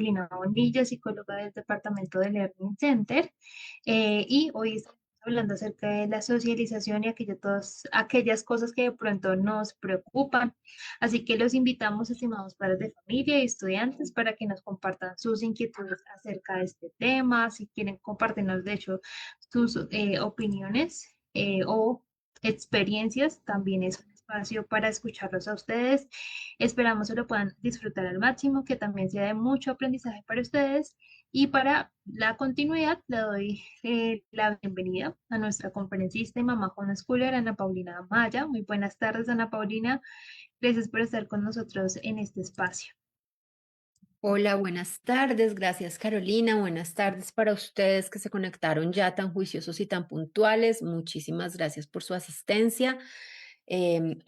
Carolina Bonilla, psicóloga del departamento de Learning Center, y hoy estamos hablando acerca de la socialización y aquellas cosas que de pronto nos preocupan. Así que los invitamos, estimados padres de familia y estudiantes, para que nos compartan sus inquietudes acerca de este tema, si quieren compartirnos, de hecho, sus opiniones o experiencias, también es un espacio para escucharlos a ustedes. Esperamos que lo puedan disfrutar al máximo, que también sea de mucho aprendizaje para ustedes. Y para la continuidad, le doy la bienvenida a nuestra conferencista y mamá homeschooler, Ana Paulina Maya. Muy buenas tardes, Ana Paulina. Gracias por estar con nosotros en este espacio. Hola, buenas tardes. Gracias, Carolina. Buenas tardes para ustedes que se conectaron ya tan juiciosos y tan puntuales. Muchísimas gracias por su asistencia. Em,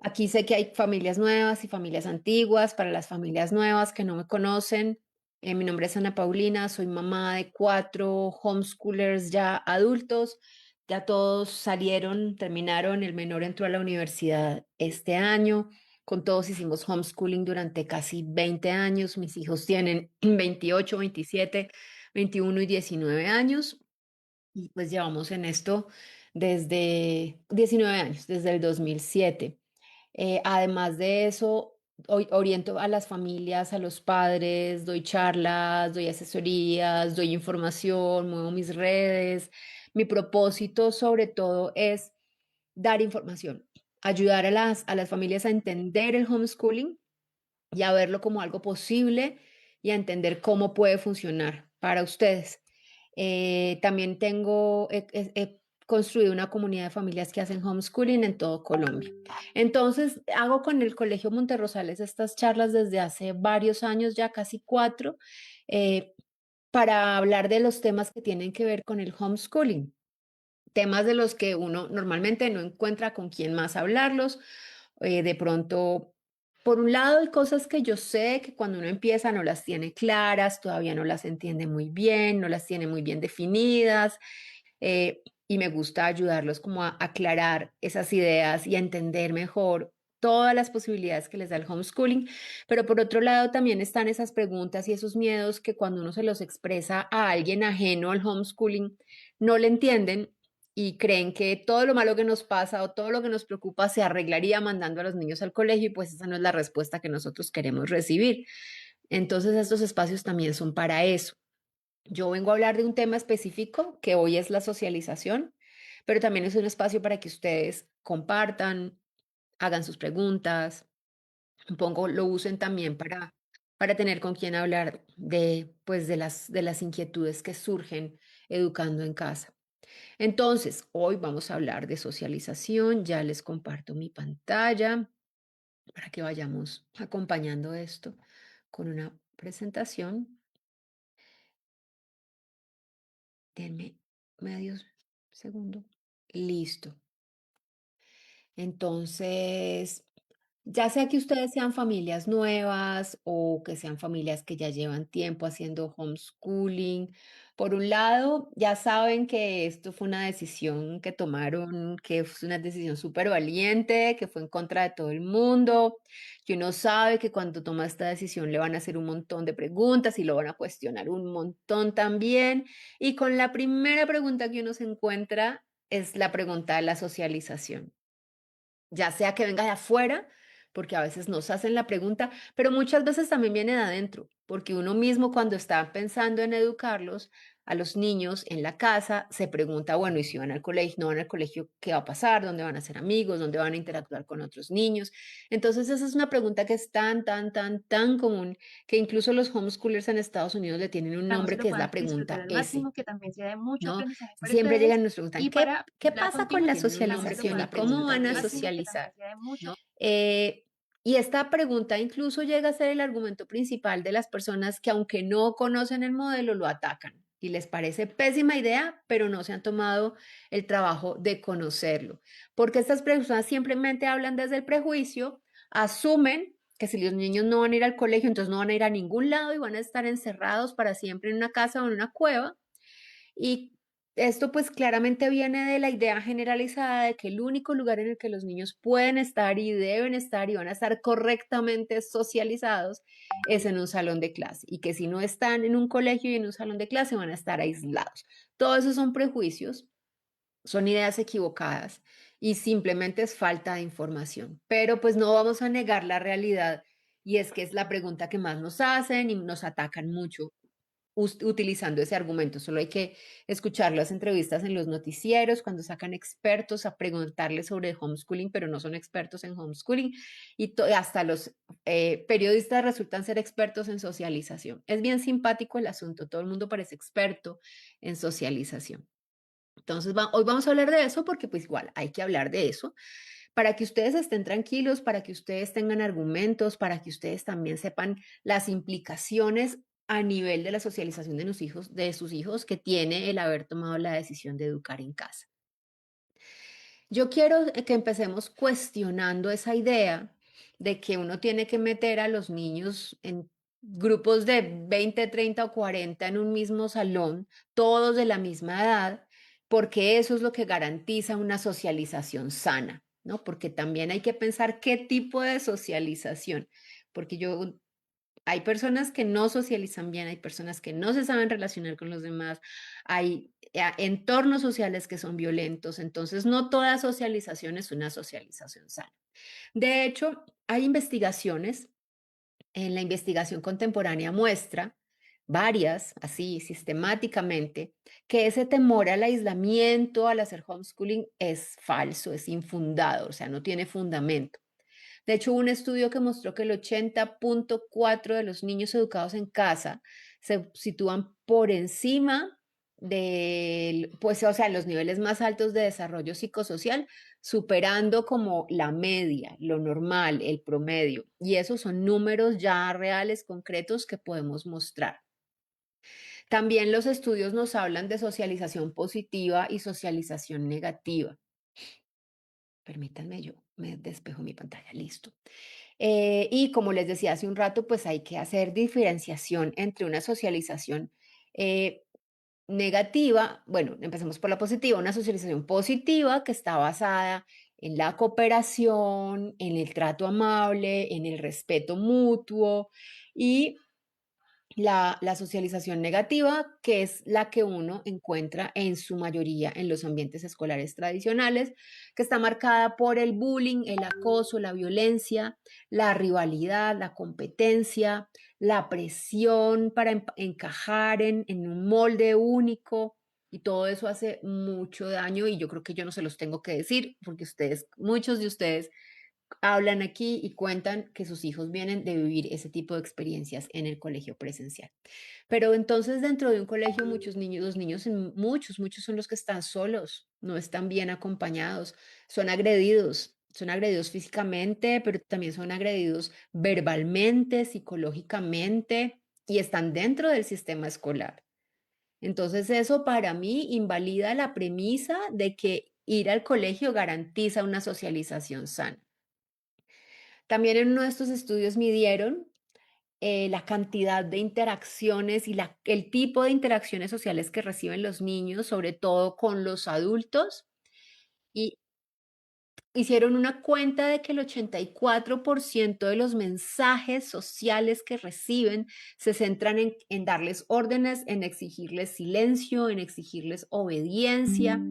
Aquí sé que hay familias nuevas y familias antiguas. Para las familias nuevas que no me conocen, mi nombre es Ana Paulina, soy mamá de 4 homeschoolers ya adultos. Ya todos salieron, terminaron, el menor entró a la universidad este año. Con todos hicimos homeschooling durante casi 20 años. Mis hijos tienen 28, 27, 21 y 19 años. Y pues llevamos en esto desde 19 años, desde el 2007. Además de eso, oriento a las familias, a los padres, doy charlas, doy asesorías, doy información, muevo mis redes. Mi propósito sobre todo es dar información, ayudar a las familias a entender el homeschooling y a verlo como algo posible y a entender cómo puede funcionar para ustedes. También he construido una comunidad de familias que hacen homeschooling en todo Colombia. Entonces, hago con el Colegio Monterrosales estas charlas desde hace varios años, ya casi 4, eh, para hablar de los temas que tienen que ver con el homeschooling. Temas de los que uno normalmente no encuentra con quién más hablarlos. De pronto, por un lado, hay cosas que yo sé que cuando uno empieza no las tiene claras, todavía no las entiende muy bien, no las tiene muy bien definidas, y me gusta ayudarlos como a aclarar esas ideas y a entender mejor todas las posibilidades que les da el homeschooling. Pero por otro lado, también están esas preguntas y esos miedos que cuando uno se los expresa a alguien ajeno al homeschooling, no le entienden y creen que todo lo malo que nos pasa o todo lo que nos preocupa se arreglaría mandando a los niños al colegio, y pues esa no es la respuesta que nosotros queremos recibir. Entonces, estos espacios también son para eso. Yo vengo a hablar de un tema específico, que hoy es la socialización, pero también es un espacio para que ustedes compartan, hagan sus preguntas, un poco lo usen también para tener con quién hablar de, pues, de las inquietudes que surgen educando en casa. Entonces, hoy vamos a hablar de socialización. Ya les comparto mi pantalla para que vayamos acompañando esto con una presentación. Denme medio segundo. Listo. Entonces, ya sea que ustedes sean familias nuevas o que sean familias que ya llevan tiempo haciendo homeschooling, por un lado, ya saben que esto fue una decisión que tomaron, que fue una decisión súper valiente, que fue en contra de todo el mundo, que uno sabe que cuando toma esta decisión le van a hacer un montón de preguntas y lo van a cuestionar un montón también. Y con la primera pregunta que uno se encuentra es la pregunta de la socialización, ya sea que venga de afuera, porque a veces nos hacen la pregunta, pero muchas veces también viene de adentro, porque uno mismo cuando está pensando en educarlos a los niños en la casa, se pregunta, bueno, ¿y si van al colegio, no van al colegio, qué va a pasar? ¿Dónde van a ser amigos? ¿Dónde van a interactuar con otros niños? Entonces, esa es una pregunta que es tan, tan, tan, tan común, que incluso los homeschoolers en Estados Unidos le tienen un Esperamos que nombre lo que es puedan la disfrutar pregunta al S, máximo, que también sea de mucho ¿no? aprendizaje para Siempre llegan ustedes. y nos preguntan, Y ¿qué, para qué la pasa con la continuación, esperamos que lo socialización y puedan cómo disfrutar van al a máximo, que también socializar? sea de mucho. Eh, y esta pregunta incluso llega a ser el argumento principal de las personas que, aunque no conocen el modelo, lo atacan y les parece pésima idea, pero no se han tomado el trabajo de conocerlo. Porque estas personas simplemente hablan desde el prejuicio, asumen que si los niños no van a ir al colegio, entonces no van a ir a ningún lado y van a estar encerrados para siempre en una casa o en una cueva. Y Esto pues claramente viene de la idea generalizada de que el único lugar en el que los niños pueden estar y deben estar y van a estar correctamente socializados es en un salón de clase y que si no están en un colegio y en un salón de clase van a estar aislados. Todos esos son prejuicios, son ideas equivocadas y simplemente es falta de información. Pero pues no vamos a negar la realidad y es que es la pregunta que más nos hacen y nos atacan mucho utilizando ese argumento. Solo hay que escuchar las entrevistas en los noticieros cuando sacan expertos a preguntarles sobre homeschooling, pero no son expertos en homeschooling. Y hasta los periodistas resultan ser expertos en socialización. Es bien simpático el asunto. Todo el mundo parece experto en socialización. Entonces, hoy vamos a hablar de eso porque pues igual hay que hablar de eso para que ustedes estén tranquilos, para que ustedes tengan argumentos, para que ustedes también sepan las implicaciones a nivel de la socialización de sus hijos que tiene el haber tomado la decisión de educar en casa. Yo quiero que empecemos cuestionando esa idea de que uno tiene que meter a los niños en grupos de 20, 30 o 40 en un mismo salón, todos de la misma edad, porque eso es lo que garantiza una socialización sana, ¿no? Porque también hay que pensar qué tipo de socialización, porque hay personas que no socializan bien, hay personas que no se saben relacionar con los demás, hay entornos sociales que son violentos, entonces no toda socialización es una socialización sana. De hecho, hay investigaciones, en la investigación contemporánea muestra varias, así sistemáticamente, que ese temor al aislamiento al hacer homeschooling es falso, es infundado, o sea, no tiene fundamento. De hecho, hubo un estudio que mostró que el 80.4 de los niños educados en casa se sitúan por encima del, pues, o sea, los niveles más altos de desarrollo psicosocial, superando como la media, lo normal, el promedio. Y esos son números ya reales, concretos que podemos mostrar. También los estudios nos hablan de socialización positiva y socialización negativa. Permítanme, yo me despejo mi pantalla, listo. Y como les decía hace un rato, pues hay que hacer diferenciación entre una socialización eh, negativa, bueno, empecemos por la positiva, una socialización positiva que está basada en la cooperación, en el trato amable, en el respeto mutuo y la socialización negativa, que es la que uno encuentra en su mayoría en los ambientes escolares tradicionales, que está marcada por el bullying, el acoso, la violencia, la rivalidad, la competencia, la presión para encajar en un molde único. Y todo eso hace mucho daño y yo creo que yo no se los tengo que decir porque ustedes, muchos de ustedes hablan aquí y cuentan que sus hijos vienen de vivir ese tipo de experiencias en el colegio presencial. Pero entonces dentro de un colegio muchos niños, los niños, muchos son los que están solos, no están bien acompañados, son agredidos físicamente, pero también son agredidos verbalmente, psicológicamente y están dentro del sistema escolar. Entonces eso para mí invalida la premisa de que ir al colegio garantiza una socialización sana. También en uno de estos estudios midieron la cantidad de interacciones y el tipo de interacciones sociales que reciben los niños, sobre todo con los adultos, y hicieron una cuenta de que el 84% de los mensajes sociales que reciben se centran en darles órdenes, en exigirles silencio, en exigirles obediencia,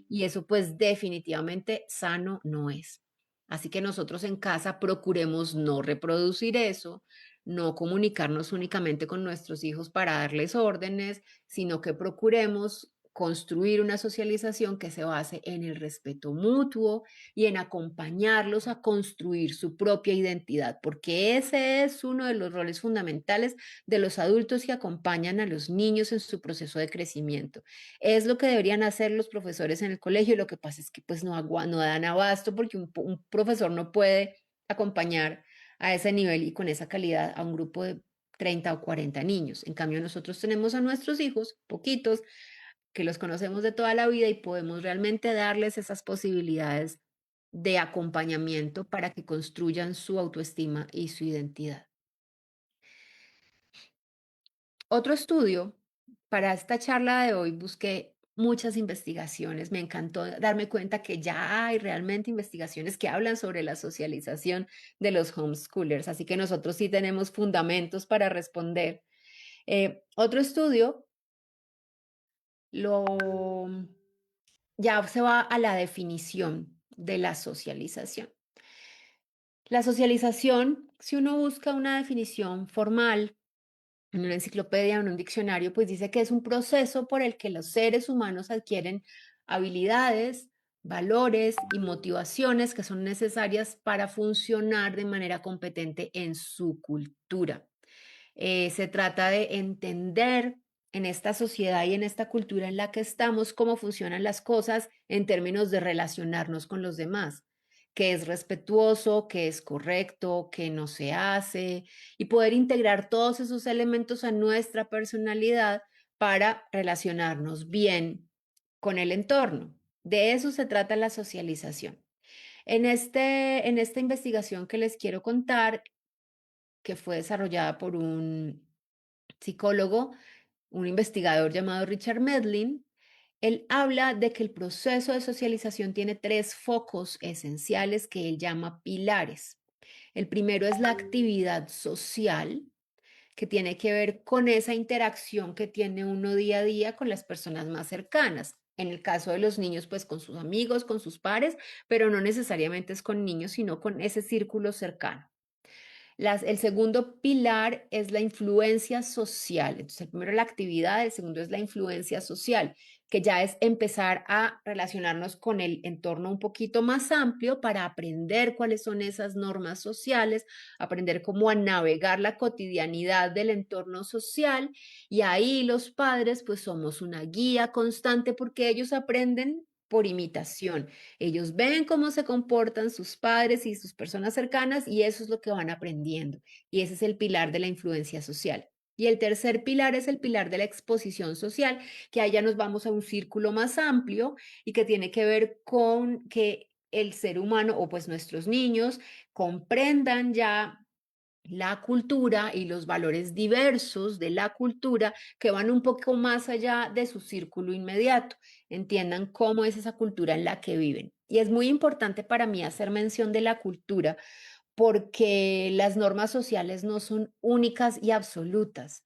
y eso pues definitivamente sano no es. Así que nosotros en casa procuremos no reproducir eso, no comunicarnos únicamente con nuestros hijos para darles órdenes, sino que procuremos construir una socialización que se base en el respeto mutuo y en acompañarlos a construir su propia identidad, porque ese es uno de los roles fundamentales de los adultos que acompañan a los niños en su proceso de crecimiento. Es lo que deberían hacer los profesores en el colegio, lo que pasa es que pues no dan abasto porque un profesor no puede acompañar a ese nivel y con esa calidad a un grupo de 30 o 40 niños. En cambio, nosotros tenemos a nuestros hijos, poquitos, que los conocemos de toda la vida y podemos realmente darles esas posibilidades de acompañamiento para que construyan su autoestima y su identidad. Otro estudio, para esta charla de hoy busqué muchas investigaciones. Me encantó darme cuenta que ya hay realmente investigaciones que hablan sobre la socialización de los homeschoolers, así que nosotros sí tenemos fundamentos para responder. Otro estudio lo ya se va a la definición de la socialización. La socialización, si uno busca una definición formal en una enciclopedia o en un diccionario, pues dice que es un proceso por el que los seres humanos adquieren habilidades, valores y motivaciones que son necesarias para funcionar de manera competente en su cultura. Se trata de entender en esta sociedad y en esta cultura en la que estamos cómo funcionan las cosas en términos de relacionarnos con los demás, qué es respetuoso, qué es correcto, qué no se hace, y poder integrar todos esos elementos a nuestra personalidad para relacionarnos bien con el entorno. De eso se trata la socialización. En esta investigación que les quiero contar, que fue desarrollada por un psicólogo, un investigador llamado Richard Medlin, él habla de que el proceso de socialización tiene tres focos esenciales que él llama pilares. El primero es la actividad social, que tiene que ver con esa interacción que tiene uno día a día con las personas más cercanas. En el caso de los niños, pues con sus amigos, con sus pares, pero no necesariamente es con niños, sino con ese círculo cercano. El segundo pilar es la influencia social. Entonces, el primero es la actividad, el segundo es la influencia social, que ya es empezar a relacionarnos con el entorno un poquito más amplio para aprender cuáles son esas normas sociales, aprender cómo a navegar la cotidianidad del entorno social. Y ahí los padres, pues somos una guía constante porque ellos aprenden por imitación. Ellos ven cómo se comportan sus padres y sus personas cercanas y eso es lo que van aprendiendo. Y ese es el pilar de la influencia social. Y el tercer pilar es el pilar de la exposición social, que allá nos vamos a un círculo más amplio y que tiene que ver con que el ser humano o pues nuestros niños comprendan ya la cultura y los valores diversos de la cultura que van un poco más allá de su círculo inmediato. Entiendan cómo es esa cultura en la que viven. Y es muy importante para mí hacer mención de la cultura porque las normas sociales no son únicas y absolutas.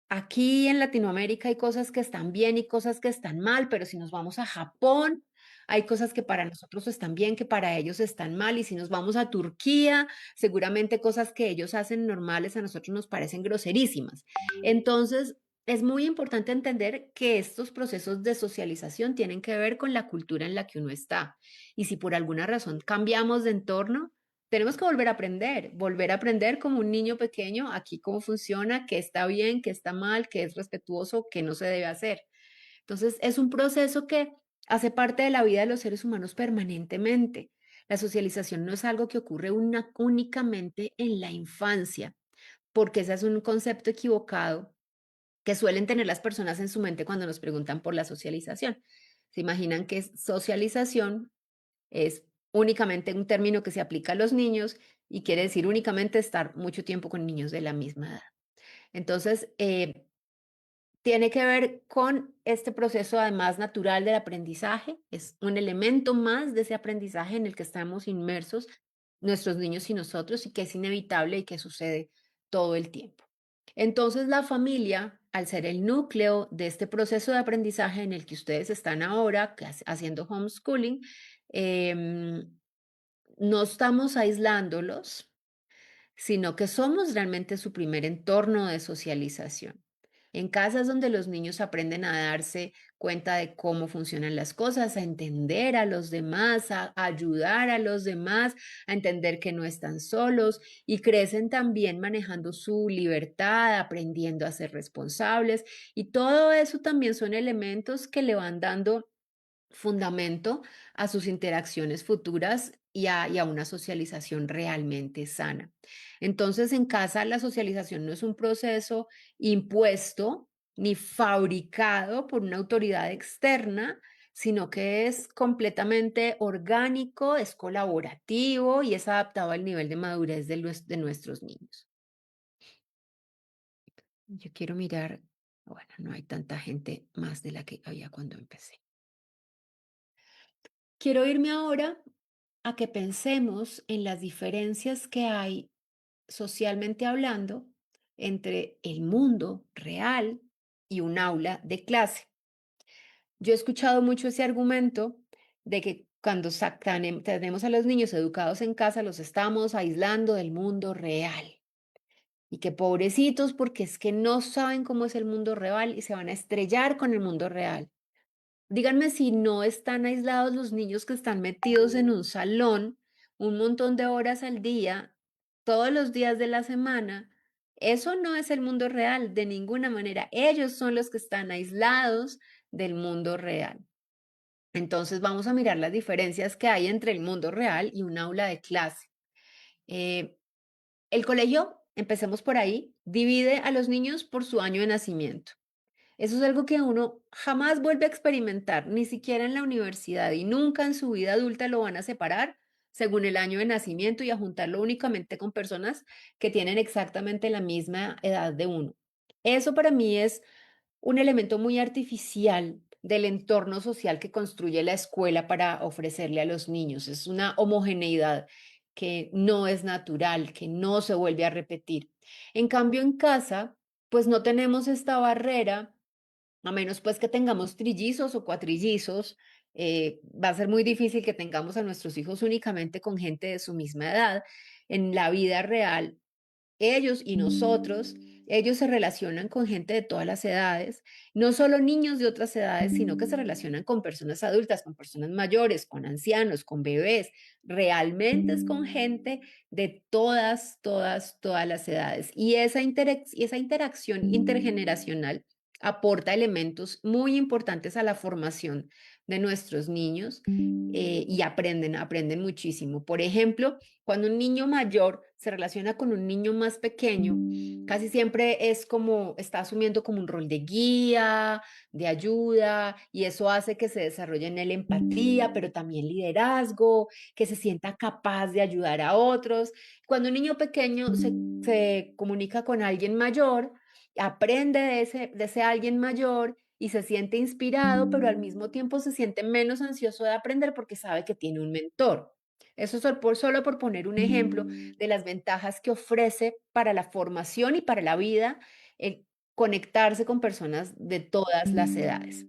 Aquí en Latinoamérica hay cosas que están bien y cosas que están mal, pero si nos vamos a Japón, hay cosas que para nosotros están bien, que para ellos están mal, y si nos vamos a Turquía, seguramente cosas que ellos hacen normales a nosotros nos parecen groserísimas. Entonces, es muy importante entender que estos procesos de socialización tienen que ver con la cultura en la que uno está. Y si por alguna razón cambiamos de entorno, tenemos que volver a aprender como un niño pequeño aquí cómo funciona, qué está bien, qué está mal, qué es respetuoso, qué no se debe hacer. Entonces, es un proceso que hace parte de la vida de los seres humanos permanentemente. La socialización no es algo que ocurre únicamente en la infancia, porque ese es un concepto equivocado que suelen tener las personas en su mente cuando nos preguntan por la socialización. Se imaginan que es socialización es únicamente un término que se aplica a los niños y quiere decir únicamente estar mucho tiempo con niños de la misma edad. Entonces, tiene que ver con este proceso además natural del aprendizaje, es un elemento más de ese aprendizaje en el que estamos inmersos nuestros niños y nosotros y que es inevitable y que sucede todo el tiempo. Entonces, la familia, al ser el núcleo de este proceso de aprendizaje en el que ustedes están ahora, haciendo homeschooling, em, no estamos aislándolos, sino que somos realmente su primer entorno de socialización. En casas donde los niños aprenden a darse cuenta de cómo funcionan las cosas, a entender a los demás, a ayudar a los demás, a entender que no están solos y crecen también manejando su libertad, aprendiendo a ser responsables y todo eso también son elementos que le van dando fundamento a sus interacciones futuras y a una socialización realmente sana. Entonces, en casa la socialización no es un proceso impuesto ni fabricado por una autoridad externa, sino que es completamente orgánico, es colaborativo y es adaptado al nivel de madurez de nuestros niños. Yo quiero mirar. Bueno, no hay tanta gente más de la que había cuando empecé. Quiero irme ahora a que pensemos en las diferencias que hay socialmente hablando entre el mundo real y un aula de clase. Yo he escuchado mucho ese argumento de que cuando tenemos a los niños educados en casa, los estamos aislando del mundo real. Y que pobrecitos porque es que no saben cómo es el mundo real y se van a estrellar con el mundo real. Díganme si no están aislados los niños que están metidos en un salón un montón de horas al día, todos los días de la semana. Eso no es el mundo real de ninguna manera. Ellos son los que están aislados del mundo real. Entonces vamos a mirar las diferencias que hay entre el mundo real y un aula de clase. Eh, el colegio, empecemos por ahí, divide a los niños por su año de nacimiento. Eso es algo que uno jamás vuelve a experimentar, ni siquiera en la universidad y nunca en su vida adulta lo van a separar según el año de nacimiento y a juntarlo únicamente con personas que tienen exactamente la misma edad de uno. Eso para mí es un elemento muy artificial del entorno social que construye la escuela para ofrecerle a los niños. Es una homogeneidad que no es natural, que no se vuelve a repetir. En cambio, en casa, pues no tenemos esta barrera, a menos pues que tengamos trillizos o cuatrillizos. Va a ser muy difícil que tengamos a nuestros hijos únicamente con gente de su misma edad. En la vida real, ellos y nosotros, ellos se relacionan con gente de todas las edades, no solo niños de otras edades, sino que se relacionan con personas adultas, con personas mayores, con ancianos, con bebés. Realmente es con gente de todas las edades. Y esa interacción intergeneracional aporta elementos muy importantes a la formación de nuestros niños, y aprenden muchísimo. Por ejemplo, cuando un niño mayor se relaciona con un niño más pequeño, casi siempre es como, está asumiendo como un rol de guía, de ayuda, y eso hace que se desarrolle en él empatía, pero también liderazgo, que se sienta capaz de ayudar a otros. Cuando un niño pequeño se comunica con alguien mayor, aprende de ese alguien mayor y se siente inspirado, pero al mismo tiempo se siente menos ansioso de aprender porque sabe que tiene un mentor. Eso solo por poner un ejemplo de las ventajas que ofrece para la formación y para la vida el conectarse con personas de todas las edades.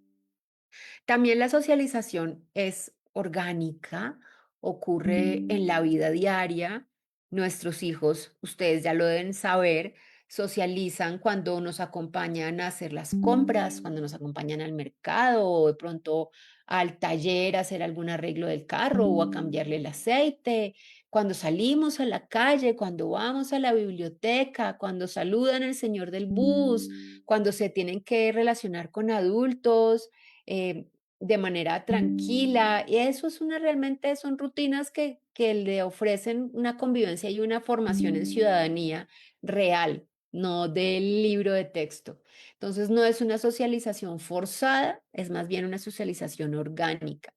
También la socialización es orgánica, ocurre en la vida diaria. Nuestros hijos, ustedes ya lo deben saber, socializan cuando nos acompañan a hacer las compras, cuando nos acompañan al mercado o de pronto al taller a hacer algún arreglo del carro o a cambiarle el aceite, cuando salimos a la calle, cuando vamos a la biblioteca, cuando saludan al señor del bus, cuando se tienen que relacionar con adultos. eh, de manera tranquila, y eso es realmente son rutinas que le ofrecen una convivencia y una formación en ciudadanía real, no del libro de texto. Entonces, no es una socialización forzada, es más bien una socialización orgánica.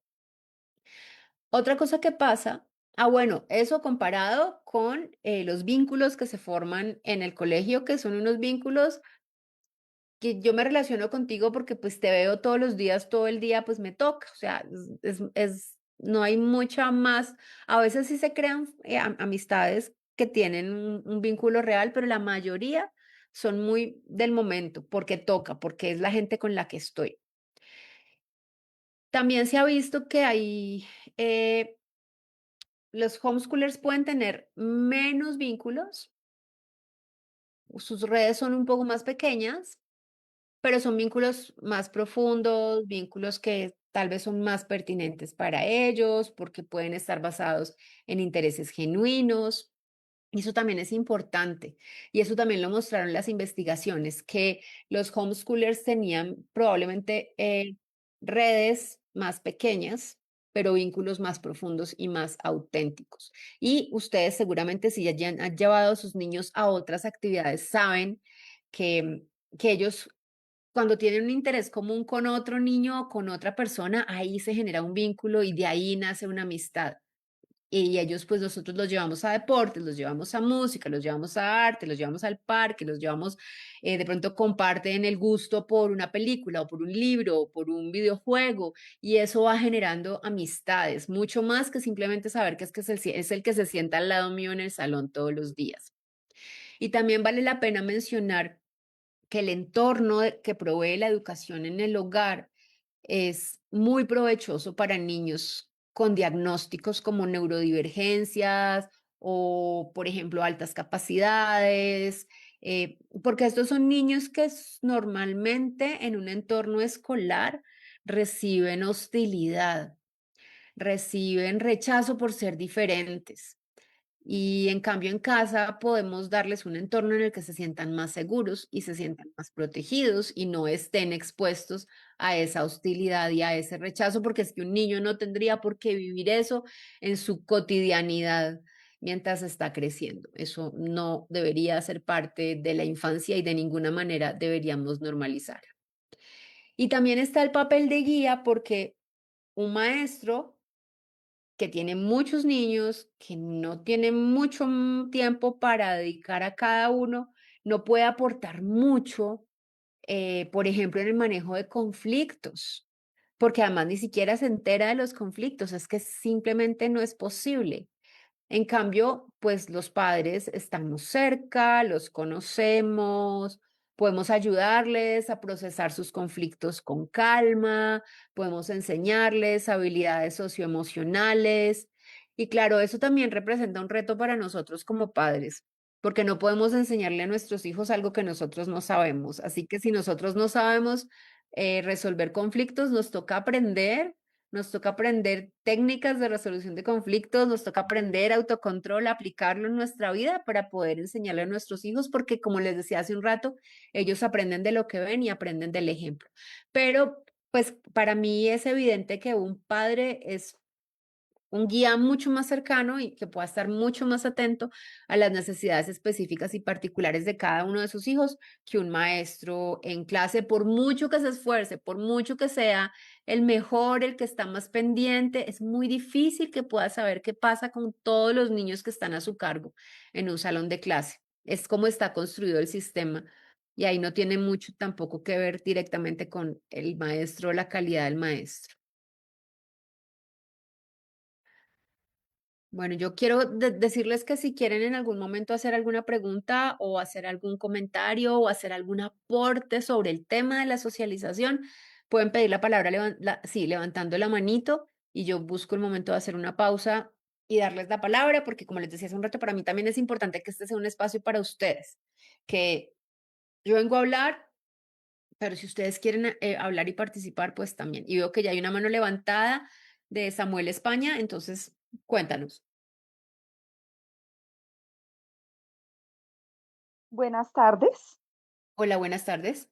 Otra cosa que pasa, bueno, eso comparado con los vínculos que se forman en el colegio, que son unos vínculos que yo me relaciono contigo porque pues te veo todos los días, todo el día, pues me toca, o sea, no hay mucha más, a veces sí se crean amistades que tienen un vínculo real, pero la mayoría son muy del momento, porque toca, porque es la gente con la que estoy. También se ha visto que eh, los homeschoolers pueden tener menos vínculos, sus redes son un poco más pequeñas, pero son vínculos más profundos, vínculos que tal vez son más pertinentes para ellos, porque pueden estar basados en intereses genuinos. Y eso también es importante. Y eso también lo mostraron las investigaciones, que los homeschoolers tenían probablemente redes más pequeñas, pero vínculos más profundos y más auténticos. Y ustedes seguramente si ya han llevado a sus niños a otras actividades, saben que, que ellos cuando tienen un interés común con otro niño o con otra persona, ahí se genera un vínculo y de ahí nace una amistad. Y ellos, pues nosotros los llevamos a deportes, los llevamos a música, los llevamos a arte, los llevamos al parque, los llevamos, de pronto comparten el gusto por una película o por un libro o por un videojuego y eso va generando amistades, mucho más que simplemente saber es el que se sienta al lado mío en el salón todos los días. Y también vale la pena mencionar que el entorno que provee la educación en el hogar es muy provechoso para niños con diagnósticos como neurodivergencias o, por ejemplo, altas capacidades, porque estos son niños que normalmente en un entorno escolar reciben hostilidad, reciben rechazo por ser diferentes. Y en cambio en casa podemos darles un entorno en el que se sientan más seguros y se sientan más protegidos y no estén expuestos a esa hostilidad y a ese rechazo, porque es que un niño no tendría por qué vivir eso en su cotidianidad mientras está creciendo. Eso no debería ser parte de la infancia y de ninguna manera deberíamos normalizar. Y también está el papel de guía porque un maestro que tiene muchos niños, que no tiene mucho tiempo para dedicar a cada uno, no puede aportar mucho, por ejemplo, en el manejo de conflictos, porque además ni siquiera se entera de los conflictos, es que simplemente no es posible. En cambio, pues los padres estamos cerca, los conocemos, podemos ayudarles a procesar sus conflictos con calma, podemos enseñarles habilidades socioemocionales. Y claro, eso también representa un reto para nosotros como padres, porque no podemos enseñarle a nuestros hijos algo que nosotros no sabemos. Así que si nosotros no sabemos resolver conflictos, nos toca aprender técnicas de resolución de conflictos, nos toca aprender autocontrol, aplicarlo en nuestra vida para poder enseñarle a nuestros hijos, porque como les decía hace un rato, ellos aprenden de lo que ven y aprenden del ejemplo. Pero pues para mí es evidente que un padre es un guía mucho más cercano y que pueda estar mucho más atento a las necesidades específicas y particulares de cada uno de sus hijos que un maestro en clase, por mucho que se esfuerce, por mucho que sea el mejor, el que está más pendiente, es muy difícil que pueda saber qué pasa con todos los niños que están a su cargo en un salón de clase. Es como está construido el sistema y ahí no tiene mucho tampoco que ver directamente con el maestro, la calidad del maestro. Bueno, yo quiero decirles que si quieren en algún momento hacer alguna pregunta o hacer algún comentario o hacer algún aporte sobre el tema de la socialización, pueden pedir la palabra sí, levantando la manito y yo busco el momento de hacer una pausa y darles la palabra, porque como les decía hace un rato, para mí también es importante que este sea un espacio para ustedes, que yo vengo a hablar, pero si ustedes quieren hablar y participar, pues también. Y veo que ya hay una mano levantada de Samuel España, entonces cuéntanos. Buenas tardes. Hola, buenas tardes.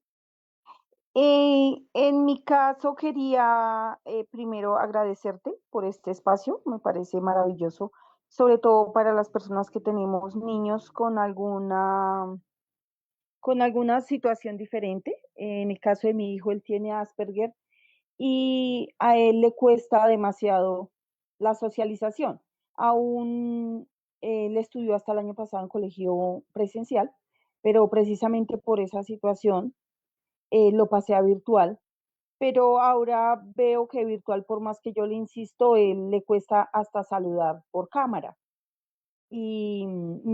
En mi caso quería primero agradecerte por este espacio, me parece maravilloso, sobre todo para las personas que tenemos niños con alguna situación diferente. En el caso de mi hijo, él tiene Asperger y a él le cuesta demasiado la socialización. Aún él estudió hasta el año pasado en colegio presencial, pero precisamente por esa situación lo pasé a virtual, pero ahora veo que virtual, por más que yo le insisto, él le cuesta hasta saludar por cámara. Y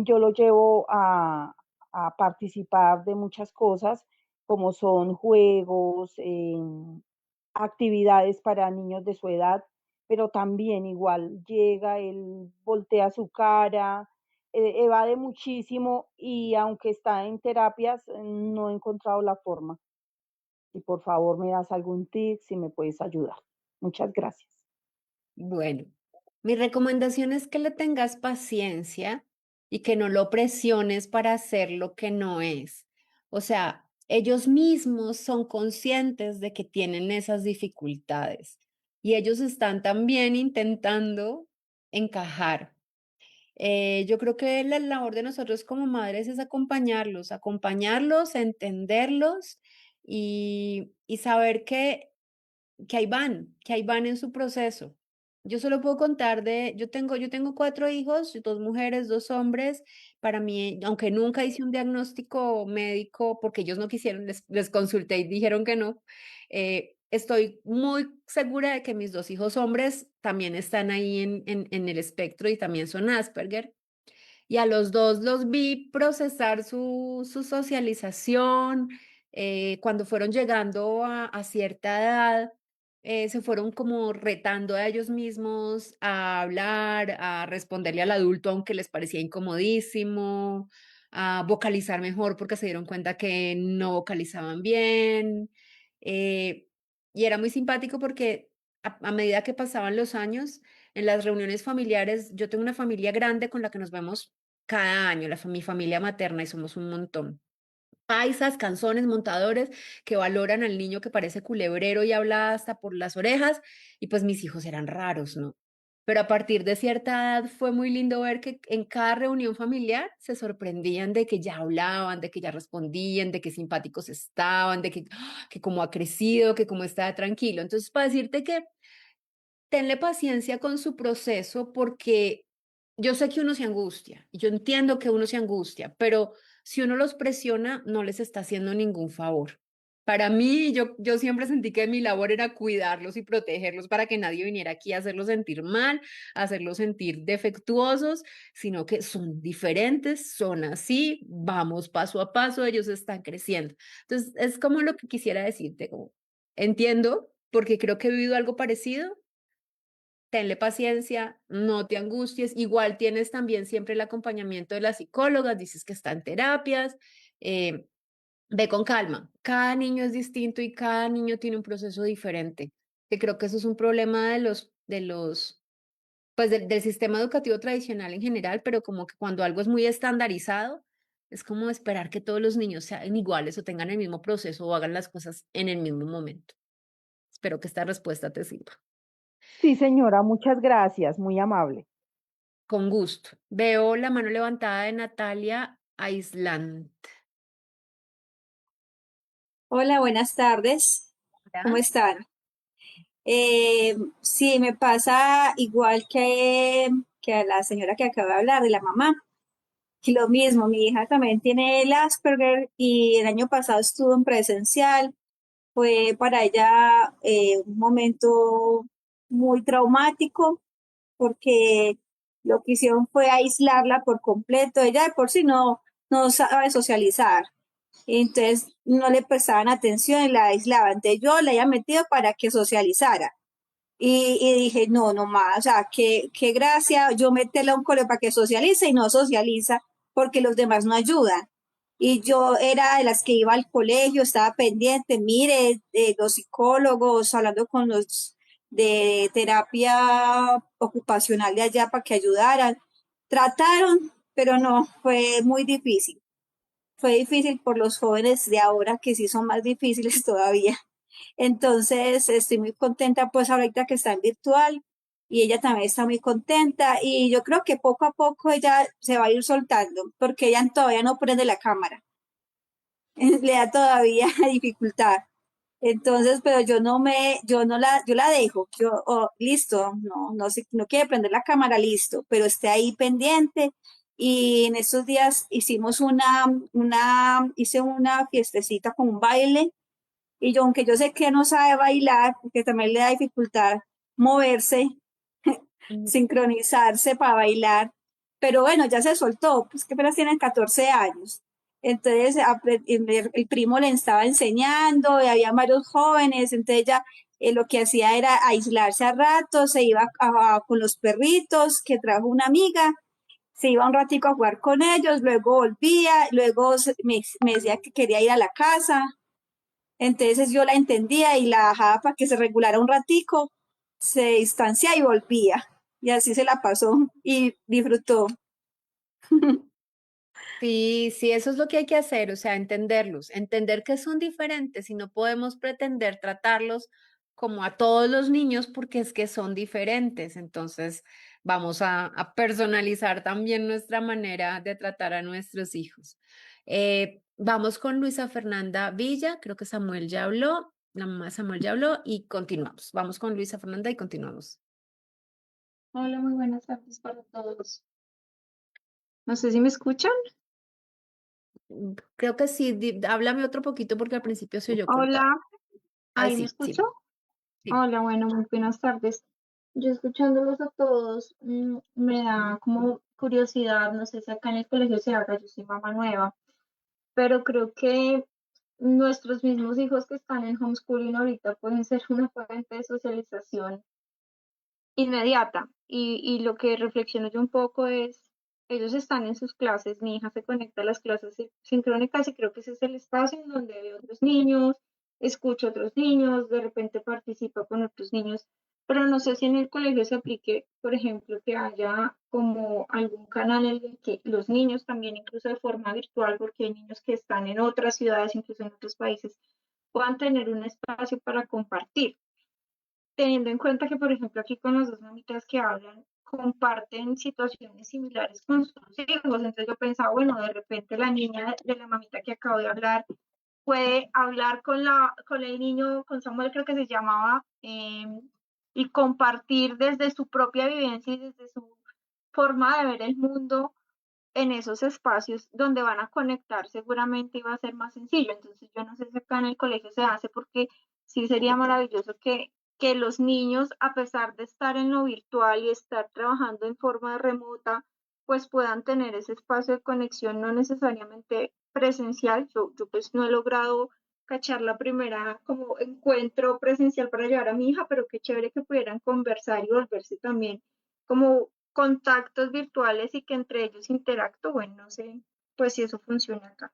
yo lo llevo a participar de muchas cosas, como son juegos, actividades para niños de su edad, pero también igual llega, él voltea su cara, evade muchísimo y aunque está en terapias, no he encontrado la forma. Si por favor me das algún tip, si me puedes ayudar. Muchas gracias. Bueno, mi recomendación es que le tengas paciencia y que no lo presiones para hacer lo que no es. O sea, ellos mismos son conscientes de que tienen esas dificultades y ellos están también intentando encajar. Yo creo que la labor de nosotros como madres es acompañarlos, entenderlos y saber que ahí van en su proceso Yo solo puedo contar yo tengo 4 hijos, 2 mujeres, 2 hombres. Para mí, aunque nunca hice un diagnóstico médico porque ellos no quisieron, les consulté y dijeron que no, estoy muy segura de que mis 2 hijos hombres también están ahí en el espectro y también son Asperger. Y a los 2 los vi procesar su socialización, cuando fueron llegando a cierta edad, se fueron como retando a ellos mismos a hablar, a responderle al adulto, aunque les parecía incomodísimo, a vocalizar mejor porque se dieron cuenta que no vocalizaban bien. eh, y era muy simpático porque a medida que pasaban los años, en las reuniones familiares, yo tengo una familia grande con la que nos vemos cada año, mi familia materna, y somos un montón. Paisas, canzones, montadores que valoran al niño que parece culebrero y habla hasta por las orejas, y pues mis hijos eran raros, ¿no? Pero a partir de cierta edad fue muy lindo ver que en cada reunión familiar se sorprendían de que ya hablaban, de que ya respondían, de que simpáticos estaban, de que cómo ha crecido, que cómo está tranquilo. Entonces, para decirte que tenle paciencia con su proceso porque yo sé que uno se angustia y yo entiendo que uno se angustia, pero si uno los presiona, no les está haciendo ningún favor. Para mí, yo siempre sentí que mi labor era cuidarlos y protegerlos para que nadie viniera aquí a hacerlos sentir mal, a hacerlos sentir defectuosos, sino que son diferentes, son así, vamos paso a paso, ellos están creciendo. Entonces, es como lo que quisiera decirte, como, entiendo, porque creo que he vivido algo parecido. Tenle paciencia, no te angusties. Igual tienes también siempre el acompañamiento de las psicólogas, dices que está en terapias. eh, Ve con calma. Cada niño es distinto y cada niño tiene un proceso diferente. Que creo que eso es un problema pues del sistema educativo tradicional en general, pero como que cuando algo es muy estandarizado, es como esperar que todos los niños sean iguales o tengan el mismo proceso o hagan las cosas en el mismo momento. Espero que esta respuesta te sirva. Sí, señora, muchas gracias, muy amable. Con gusto. Veo la mano levantada de Natalia Aislant. Hola, buenas tardes. ¿Cómo Hola. están? Sí, me pasa igual que a la señora que acaba de hablar, de la mamá. Y lo mismo, mi hija también tiene el Asperger y el año pasado estuvo en presencial. Fue para ella un momento muy traumático porque lo que hicieron fue aislarla por completo. Ella de por sí no sabe socializar. Entonces no le prestaban atención y la aislaban. Entonces yo la había metido para que socializara. Y dije, no, no más, o sea, qué gracia yo meterla a un colegio para que socialice y no socializa porque los demás no ayudan. Y yo era de las que iba al colegio, estaba pendiente, mire, los psicólogos, hablando con los de terapia ocupacional de allá para que ayudaran. Trataron, pero no, fue muy difícil. Fue difícil por los jóvenes de ahora que sí son más difíciles todavía. Entonces, estoy muy contenta pues ahorita que está en virtual y ella también está muy contenta y yo creo que poco a poco ella se va a ir soltando porque ella todavía no prende la cámara, le da todavía dificultad. Entonces, pero yo la dejo, listo, no sé, no quiere prender la cámara, listo, pero esté ahí pendiente. Y en estos días hice una fiestecita con un baile y yo, aunque yo sé que no sabe bailar, porque también le da dificultad moverse, Mm. sincronizarse para bailar, pero bueno, ya se soltó, pues que apenas tienen 14 años. Entonces el primo le estaba enseñando, y había varios jóvenes, entonces ella lo que hacía era aislarse a ratos, se iba con los perritos que trajo una amiga, se iba un ratico a jugar con ellos, luego volvía, luego me decía que quería ir a la casa, entonces yo la entendía y la dejaba para que se regulara un ratico, se distancia y volvía. Y así se la pasó y disfrutó. Sí, sí, eso es lo que hay que hacer, o sea, entenderlos, entender que son diferentes y no podemos pretender tratarlos como a todos los niños porque es que son diferentes. Entonces, vamos a personalizar también nuestra manera de tratar a nuestros hijos. Vamos con Luisa Fernanda Villa, creo que Samuel ya habló, la mamá de Samuel ya habló y continuamos. Vamos con Luisa Fernanda y continuamos. Hola, muy buenas tardes para todos. No sé si me escuchan. Creo que sí, háblame otro poquito porque al principio se oyó cortado. Hola, Ahí ¿ahí me sí, escucho? sí, sí. Hola, bueno, muy buenas tardes. Yo escuchándolos a todos, me da como curiosidad, no sé si acá en el colegio se haga, yo soy mamá nueva, pero creo que nuestros mismos hijos que están en homeschooling ahorita pueden ser una fuente de socialización inmediata. Y lo que reflexiono yo un poco es, ellos están en sus clases, mi hija se conecta a las clases sincrónicas y creo que ese es el espacio en donde ve otros niños, escucha a otros niños, de repente participa con otros niños, pero no sé si en el colegio se aplique, por ejemplo, que haya como algún canal en el que los niños también, incluso de forma virtual, porque hay niños que están en otras ciudades, incluso en otros países, puedan tener un espacio para compartir teniendo en cuenta que, por ejemplo, aquí con las dos mamitas que hablan, comparten situaciones similares con sus hijos. Entonces yo pensaba, bueno, de repente la niña de la mamita que acabo de hablar puede hablar con el niño, con Samuel creo que se llamaba, y compartir desde su propia vivencia y desde su forma de ver el mundo en esos espacios donde van a conectar seguramente iba a ser más sencillo. Entonces yo no sé si acá en el colegio se hace porque sí sería maravilloso que los niños, a pesar de estar en lo virtual y estar trabajando en forma remota, pues puedan tener ese espacio de conexión, no necesariamente presencial. Yo pues no he logrado cachar la primera como encuentro presencial para llevar a mi hija, pero qué chévere que pudieran conversar y volverse también como contactos virtuales y que entre ellos interactúen. No sé, pues si eso funciona acá.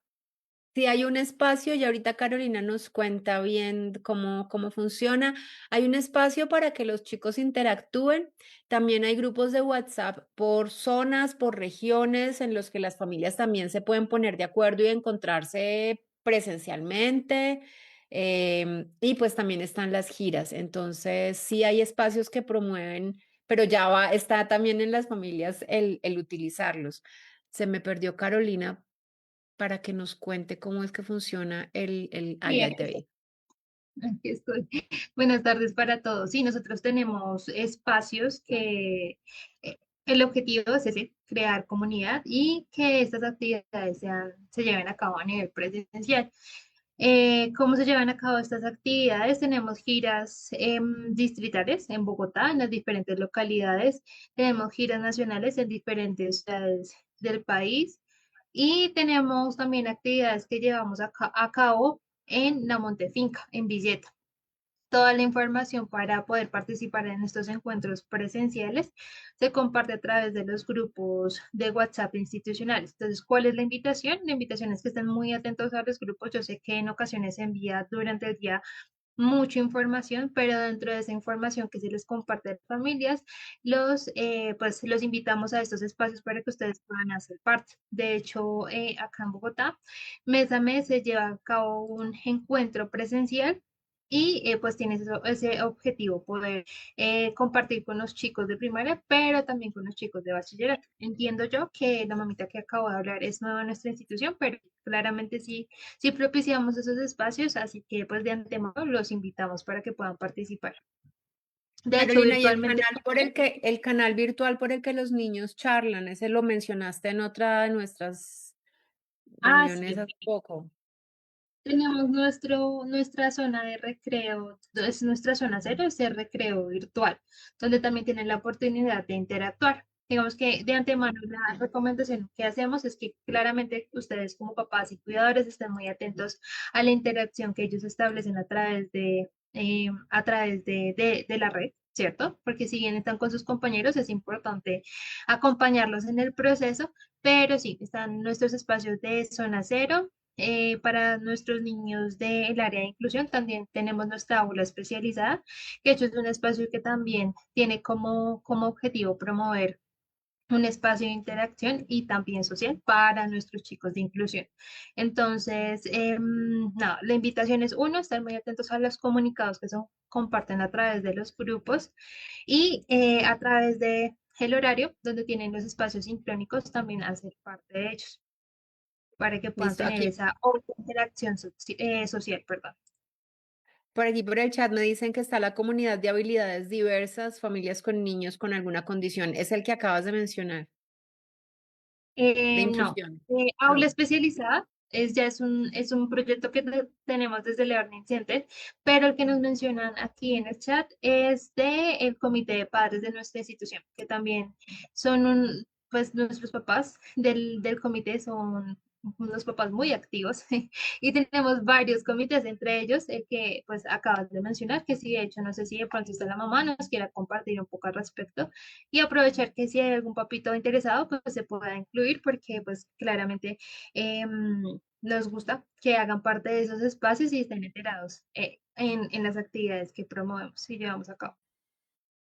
Sí, hay un espacio y ahorita Carolina nos cuenta bien cómo funciona. Hay un espacio para que los chicos interactúen. También hay grupos de WhatsApp por zonas, por regiones, en los que las familias también se pueden poner de acuerdo y encontrarse presencialmente. Y pues también están las giras. Entonces, sí hay espacios que promueven, pero está también en las familias el utilizarlos. Se me perdió Carolina para que nos cuente cómo es que funciona Sí, ya te vi. aquí estoy. Buenas tardes para todos. Sí, nosotros tenemos espacios que el objetivo es ese, crear comunidad y que estas actividades se lleven a cabo a nivel presencial. ¿Cómo se llevan a cabo estas actividades? Tenemos giras distritales en Bogotá, en las diferentes localidades. Tenemos giras nacionales en diferentes ciudades del país. Y tenemos también actividades que llevamos a cabo en la Montefinca, en Villeta. Toda la información para poder participar en estos encuentros presenciales se comparte a través de los grupos de WhatsApp institucionales. Entonces, ¿cuál es la invitación? La invitación es que estén muy atentos a los grupos. Yo sé que en ocasiones se envía durante el día mucha información, pero dentro de esa información que se les comparte a las familias, pues los invitamos a estos espacios para que ustedes puedan hacer parte. De hecho, acá en Bogotá, mes a mes se lleva a cabo un encuentro presencial y pues tiene ese objetivo, poder compartir con los chicos de primaria, pero también con los chicos de bachillerato. Entiendo yo que la mamita que acabo de hablar es nueva en nuestra institución, pero claramente sí propiciamos esos espacios, así que pues de antemano los invitamos para que puedan participar. De hecho, Carolina, y virtualmente también el canal virtual por el que los niños charlan, ese lo mencionaste en otra de nuestras reuniones sí, hace poco. tenemos nuestra zona de recreo, es nuestra zona cero, es el recreo virtual, donde también tienen la oportunidad de interactuar. Digamos que de antemano la recomendación que hacemos es que claramente ustedes como papás y cuidadores estén muy atentos a la interacción que ellos establecen a través de la red, ¿cierto? Porque si bien están con sus compañeros, es importante acompañarlos en el proceso, pero sí, están nuestros espacios de zona cero. Para nuestros niños del área de inclusión también tenemos nuestra aula especializada, que de hecho es un espacio que también tiene como objetivo promover un espacio de interacción y también social para nuestros chicos de inclusión. Entonces, no, la invitación es uno, estar muy atentos a los comunicados que se comparten a través de los grupos y a través de el horario, donde tienen los espacios sincrónicos, también hacer parte de ellos para que puedan Listo, tener aquí esa interacción social, perdón. Por aquí, por el chat, me dicen que está la comunidad de habilidades diversas, familias con niños con alguna condición. Es el que acabas de mencionar, de No, inclusión. aula No. especializada es un proyecto que tenemos desde Learning Center, pero el que nos mencionan aquí en el chat es de el comité de padres de nuestra institución, que también son pues nuestros papás del comité son unos papás muy activos y tenemos varios comités, entre ellos el que pues acabas de mencionar, que sí, de hecho, no sé si de pronto está la mamá, nos quiera compartir un poco al respecto y aprovechar que si hay algún papito interesado, pues se pueda incluir porque pues claramente nos gusta que hagan parte de esos espacios y estén enterados en las actividades que promovemos y llevamos a cabo.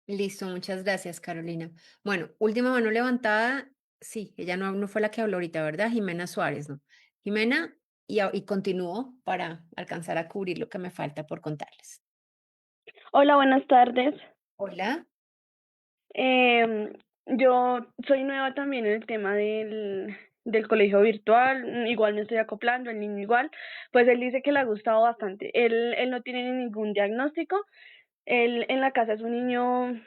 Listo, muchas gracias, Carolina. Bueno, última mano levantada. Sí, ella no fue la que habló ahorita, ¿verdad? Jimena Suárez, ¿no? Jimena, y continúo para alcanzar a cubrir lo que me falta por contarles. Hola, buenas tardes. Hola. Em, yo soy nueva también en el tema del colegio virtual, igual me estoy acoplando, el niño igual, pues él dice que le ha gustado bastante. Él no tiene ningún diagnóstico, él en la casa es un niño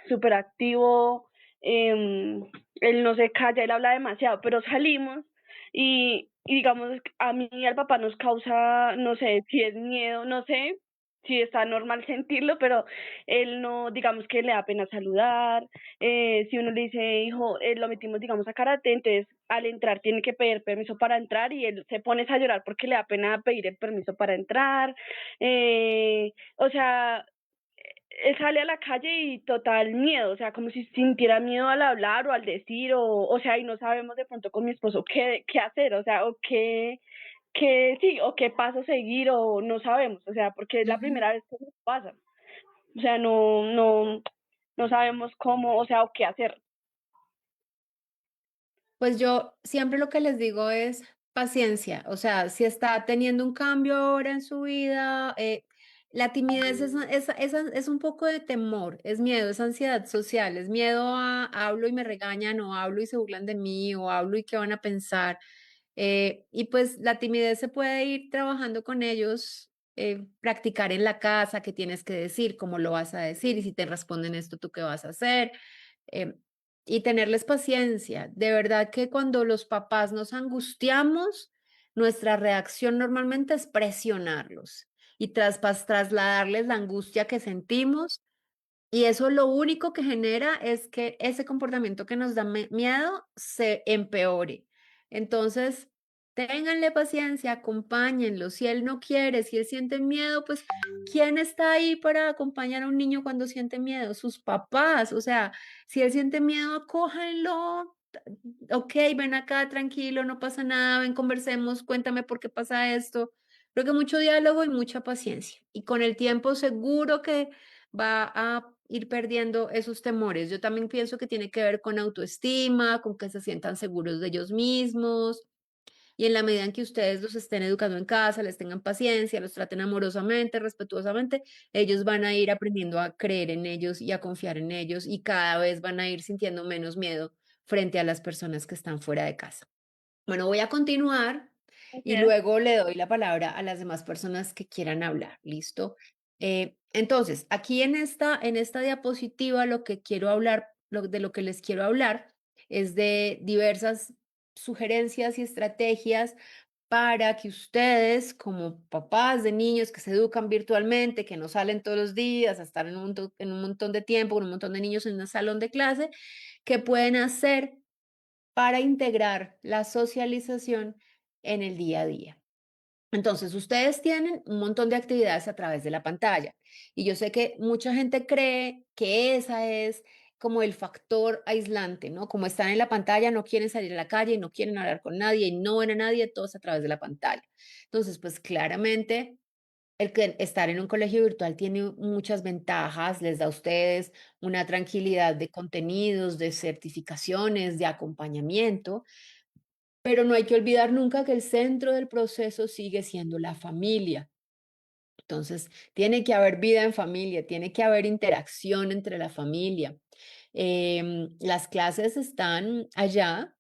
súper activo, él no se calla, él habla demasiado, pero salimos y digamos, a mí y al papá nos causa, no sé si es miedo, no sé si está normal sentirlo, pero él no, digamos que le da pena saludar, si uno le dice, hijo, lo metimos, digamos, a karate, entonces al entrar tiene que pedir permiso para entrar y él se pone a llorar porque le da pena pedir el permiso para entrar, o sea, él sale a la calle y total miedo, o sea, como si sintiera miedo al hablar o al decir, o sea, y no sabemos de pronto con mi esposo qué hacer, o sea, o sí, o qué paso seguir, o no sabemos, o sea, porque es la Ujú. primera vez que nos pasa, o sea, no sabemos cómo, o sea, o qué hacer. Pues yo siempre lo que les digo es paciencia, o sea, si está teniendo un cambio ahora en su vida, la timidez es un poco de temor, es miedo, es ansiedad social, es miedo a hablo y me regañan, o hablo y se burlan de mí, o hablo y qué van a pensar. Y pues la timidez se puede ir trabajando con ellos, practicar en la casa, qué tienes que decir, cómo lo vas a decir, y si te responden esto, ¿tú qué vas a hacer? Em, y tenerles paciencia. De verdad que cuando los papás nos angustiamos, nuestra reacción normalmente es presionarlos y trasladarles la angustia que sentimos, y eso lo único que genera es que ese comportamiento que nos da miedo se empeore. Entonces, ténganle paciencia, acompáñenlo. Si él no quiere, si él siente miedo, pues, ¿quién está ahí para acompañar a un niño cuando siente miedo? Sus papás. O sea, si él siente miedo, acójanlo. Ok, ven acá, tranquilo, no pasa nada, ven, conversemos, cuéntame por qué pasa esto. Creo que mucho diálogo y mucha paciencia. Y con el tiempo seguro que va a ir perdiendo esos temores. Yo también pienso que tiene que ver con autoestima, con que se sientan seguros de ellos mismos, y en la medida en que ustedes los estén educando en casa, les tengan paciencia, los traten amorosamente, respetuosamente, ellos van a ir aprendiendo a creer en ellos y a confiar en ellos, y cada vez van a ir sintiendo menos miedo frente a las personas que están fuera de casa. Bueno, voy a continuar y Okay. luego le doy la palabra a las demás personas que quieran hablar. ¿Listo? Entonces, aquí en esta diapositiva lo que quiero hablar, de lo que les quiero hablar es de diversas sugerencias y estrategias para que ustedes, como papás de niños que se educan virtualmente, que no salen todos los días a estar en un montón de tiempo con un montón de niños en un salón de clase, que pueden hacer para integrar la socialización en el día a día. Entonces, ustedes tienen un montón de actividades a través de la pantalla, y yo sé que mucha gente cree que esa es como el factor aislante, ¿no? Como están en la pantalla, no quieren salir a la calle, no quieren hablar con nadie y no ven a nadie, todos a través de la pantalla. Entonces, pues claramente el que estar en un colegio virtual tiene muchas ventajas, les da a ustedes una tranquilidad de contenidos, de certificaciones, de acompañamiento, pero no hay que olvidar nunca que el centro del proceso sigue siendo la familia. Entonces, tiene que haber vida en familia, tiene que haber interacción entre la familia. Las clases están allá,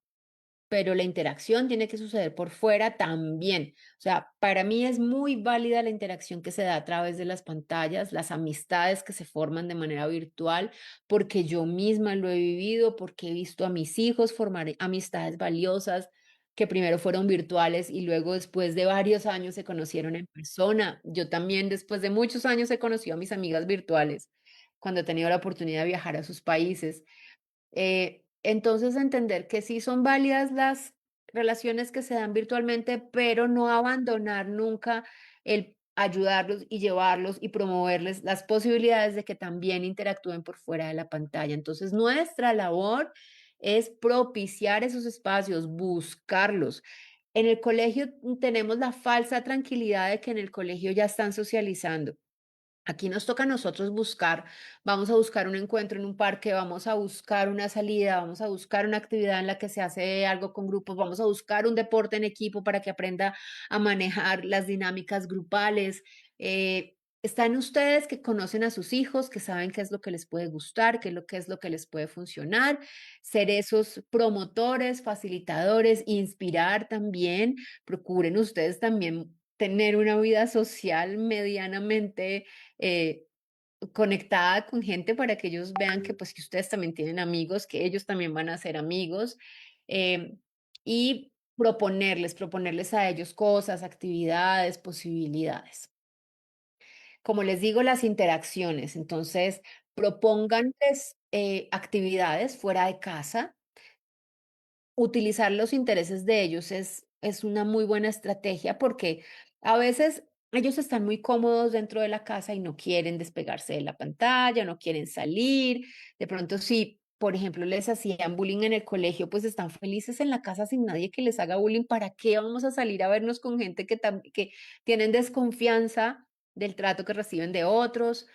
pero la interacción tiene que suceder por fuera también. O sea, para mí es muy válida la interacción que se da a través de las pantallas, las amistades que se forman de manera virtual, porque yo misma lo he vivido, porque he visto a mis hijos formar amistades valiosas que primero fueron virtuales y luego después de varios años se conocieron en persona. Yo también después de muchos años he conocido a mis amigas virtuales cuando he tenido la oportunidad de viajar a sus países. Entonces, entender que sí son válidas las relaciones que se dan virtualmente, pero no abandonar nunca el ayudarlos y llevarlos y promoverles las posibilidades de que también interactúen por fuera de la pantalla. Entonces, nuestra labor es propiciar esos espacios, buscarlos. En el colegio tenemos la falsa tranquilidad de que en el colegio ya están socializando. Aquí nos toca a nosotros buscar, vamos a buscar un encuentro en un parque, vamos a buscar una salida, vamos a buscar una actividad en la que se hace algo con grupos, vamos a buscar un deporte en equipo para que aprenda a manejar las dinámicas grupales. Están ustedes que conocen a sus hijos, que saben qué es lo que les puede gustar, qué es lo que les puede funcionar, ser esos promotores, facilitadores, inspirar también. Procuren ustedes también tener una vida social medianamente eh, conectada con gente para que ellos vean que pues que ustedes también tienen amigos, que ellos también van a ser amigos eh, y proponerles a ellos cosas, actividades, posibilidades. Como les digo, las interacciones, entonces propónganles actividades fuera de casa. Utilizar los intereses de ellos es una muy buena estrategia porque a veces ellos están muy cómodos dentro de la casa y no quieren despegarse de la pantalla, no quieren salir. De pronto, si, por ejemplo, les hacían bullying en el colegio, pues están felices en la casa sin nadie que les haga bullying. ¿Para qué vamos a salir a vernos con gente que tienen desconfianza del trato que reciben de otros?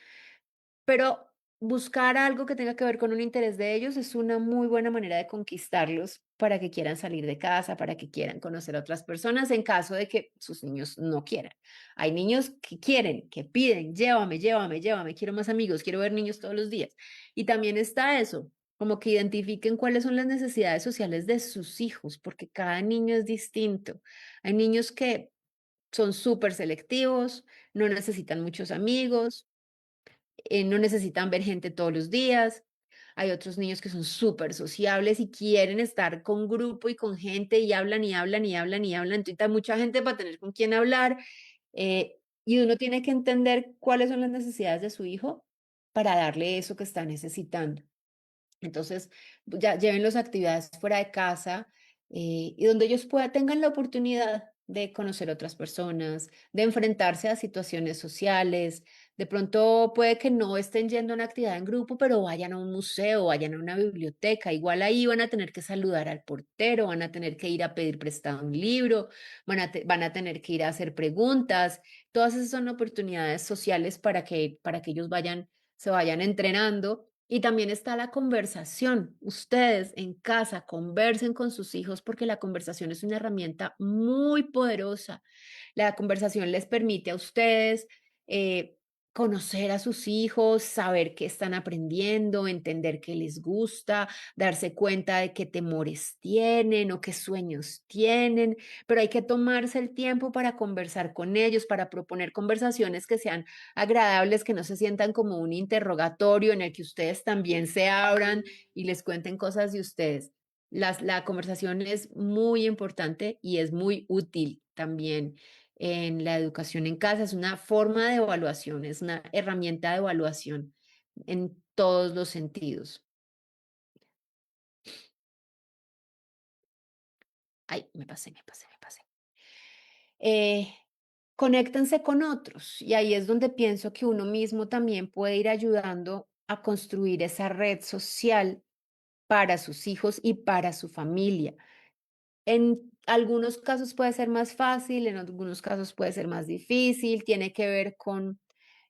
Pero buscar algo que tenga que ver con un interés de ellos es una muy buena manera de conquistarlos para que quieran salir de casa, para que quieran conocer a otras personas en caso de que sus niños no quieran. Hay niños que quieren, que piden, llévame, llévame, llévame, quiero más amigos, quiero ver niños todos los días. Y también está eso, como que identifiquen cuáles son las necesidades sociales de sus hijos, porque cada niño es distinto. Hay niños que son súper selectivos, no necesitan muchos amigos, no necesitan ver gente todos los días. Hay otros niños que son súper sociables y quieren estar con grupo y con gente y hablan y hablan y hablan y hablan. Entonces hay mucha gente para tener con quién hablar y uno tiene que entender cuáles son las necesidades de su hijo para darle eso que está necesitando. Entonces, ya lleven las actividades fuera de casa y donde ellos tengan la oportunidad de conocer otras personas, de enfrentarse a situaciones sociales. De pronto puede que no estén yendo a una actividad en grupo, pero vayan a un museo, vayan a una biblioteca. Igual ahí van a tener que saludar al portero, van a tener que ir a pedir prestado un libro, van a tener que ir a hacer preguntas. Todas esas son oportunidades sociales para que ellos se vayan entrenando. Y también está la conversación. Ustedes en casa conversen con sus hijos porque la conversación es una herramienta muy poderosa. La conversación les permite a ustedes conocer a sus hijos, saber qué están aprendiendo, entender qué les gusta, darse cuenta de qué temores tienen o qué sueños tienen, pero hay que tomarse el tiempo para conversar con ellos, para proponer conversaciones que sean agradables, que no se sientan como un interrogatorio en el que ustedes también se abran y les cuenten cosas de ustedes. La conversación es muy importante y es muy útil también en la educación en casa. Es una forma de evaluación, es una herramienta de evaluación en todos los sentidos. Ay, me pasé. Eh, Conéctense con otros y ahí es donde pienso que uno mismo también puede ir ayudando a construir esa red social para sus hijos y para su familia. En algunos casos puede ser más fácil, en algunos casos puede ser más difícil, tiene que ver con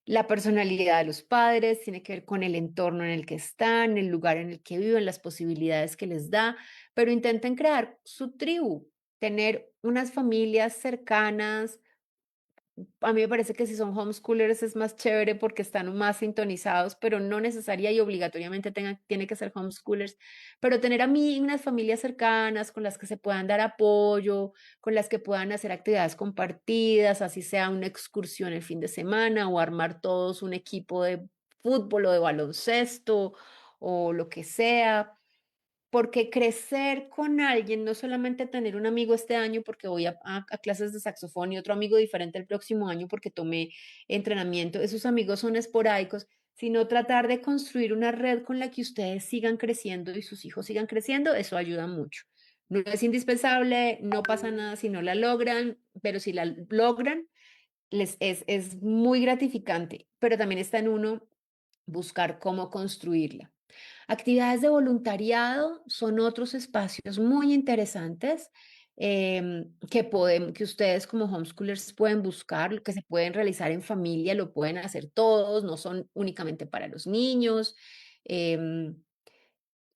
la personalidad de los padres, tiene que ver con el entorno en el que están, el lugar en el que viven, las posibilidades que les da, pero intenten crear su tribu, tener unas familias cercanas, A mí me parece que si son homeschoolers es más chévere porque están más sintonizados, pero no necesaria y obligatoriamente tiene que ser homeschoolers, pero tener a mí unas familias cercanas con las que se puedan dar apoyo, con las que puedan hacer actividades compartidas, así sea una excursión el fin de semana o armar todos un equipo de fútbol o de baloncesto o lo que sea. Porque crecer con alguien, no solamente tener un amigo este año porque voy a clases de saxofón y otro amigo diferente el próximo año porque tomé entrenamiento, esos amigos son esporádicos, sino tratar de construir una red con la que ustedes sigan creciendo y sus hijos sigan creciendo, eso ayuda mucho. No es indispensable, no pasa nada si no la logran, pero si la logran, es muy gratificante, pero también está en uno buscar cómo construirla. Actividades de voluntariado son otros espacios muy interesantes que ustedes como homeschoolers pueden buscar, que se pueden realizar en familia, lo pueden hacer todos, no son únicamente para los niños. em,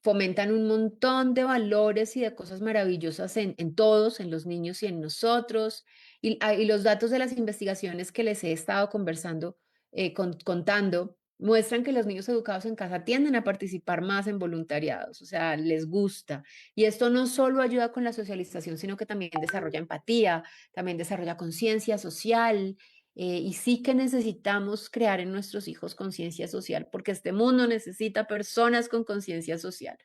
Fomentan un montón de valores y de cosas maravillosas en todos, en los niños y en nosotros. Y los datos de las investigaciones que les he estado conversando, contando, muestran que los niños educados en casa tienden a participar más en voluntariados, o sea, les gusta. Y esto no solo ayuda con la socialización, sino que también desarrolla empatía, también desarrolla conciencia social. Y sí que necesitamos crear en nuestros hijos conciencia social, porque este mundo necesita personas con conciencia social.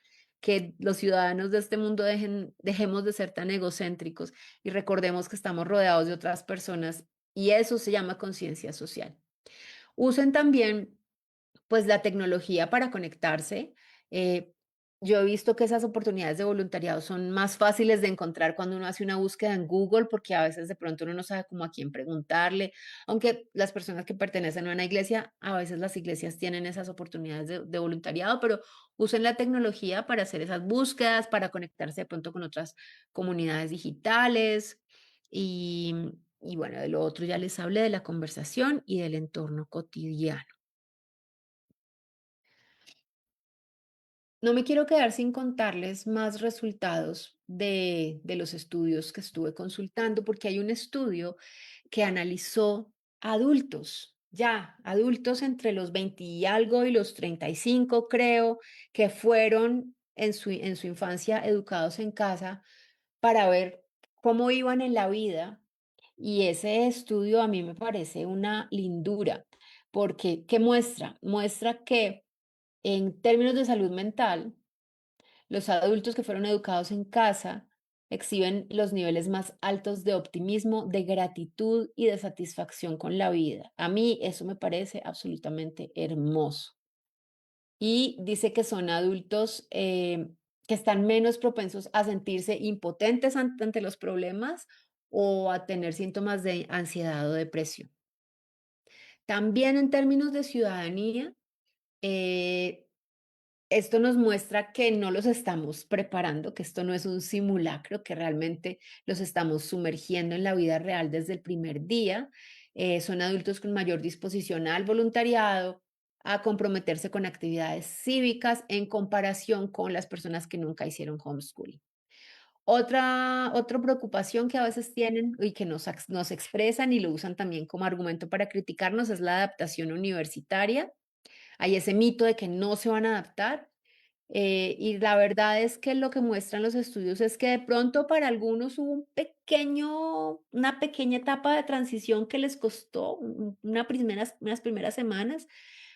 Que los ciudadanos de este mundo dejemos de ser tan egocéntricos y recordemos que estamos rodeados de otras personas y eso se llama conciencia social. Usen también pues la tecnología para conectarse. eh, yo he visto que esas oportunidades de voluntariado son más fáciles de encontrar cuando uno hace una búsqueda en Google, porque a veces de pronto uno no sabe cómo a quién preguntarle, aunque las personas que pertenecen a una iglesia, a veces las iglesias tienen esas oportunidades de voluntariado, pero usen la tecnología para hacer esas búsquedas, para conectarse de pronto con otras comunidades digitales y, y bueno, de lo otro ya les hablé de la conversación y del entorno cotidiano. No me quiero quedar sin contarles más resultados de los estudios que estuve consultando, porque hay un estudio que analizó adultos, ya adultos entre los 20 y algo y los 35, creo, que fueron en su infancia educados en casa para ver cómo iban en la vida. Y ese estudio a mí me parece una lindura, porque ¿qué muestra? Muestra que en términos de salud mental, los adultos que fueron educados en casa exhiben los niveles más altos de optimismo, de gratitud y de satisfacción con la vida. A mí eso me parece absolutamente hermoso. Y dice que son adultos que están menos propensos a sentirse impotentes ante los problemas o a tener síntomas de ansiedad o depresión. También en términos de ciudadanía, eh, esto nos muestra que no los estamos preparando, que esto no es un simulacro, que realmente los estamos sumergiendo en la vida real desde el primer día. Son adultos con mayor disposición al voluntariado, a comprometerse con actividades cívicas en comparación con las personas que nunca hicieron homeschooling. Otra preocupación que a veces tienen y que nos expresan y lo usan también como argumento para criticarnos es la adaptación universitaria. Hay ese mito de que no se van a adaptar. Y la verdad es que lo que muestran los estudios es que de pronto para algunos hubo una pequeña etapa de transición que les costó unas primeras semanas,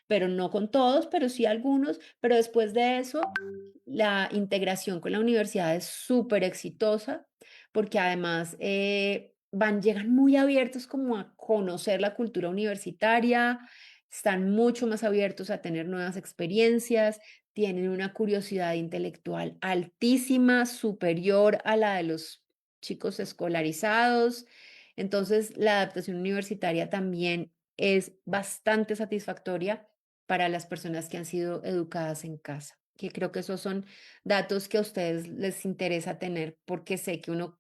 pero no con todos, pero sí algunos. Pero después de eso, la integración con la universidad es súper exitosa porque además llegan muy abiertos como a conocer la cultura universitaria, están mucho más abiertos a tener nuevas experiencias, tienen una curiosidad intelectual altísima, superior a la de los chicos escolarizados. Entonces, la adaptación universitaria también es bastante satisfactoria para las personas que han sido educadas en casa, que creo que esos son datos que a ustedes les interesa tener, porque sé que uno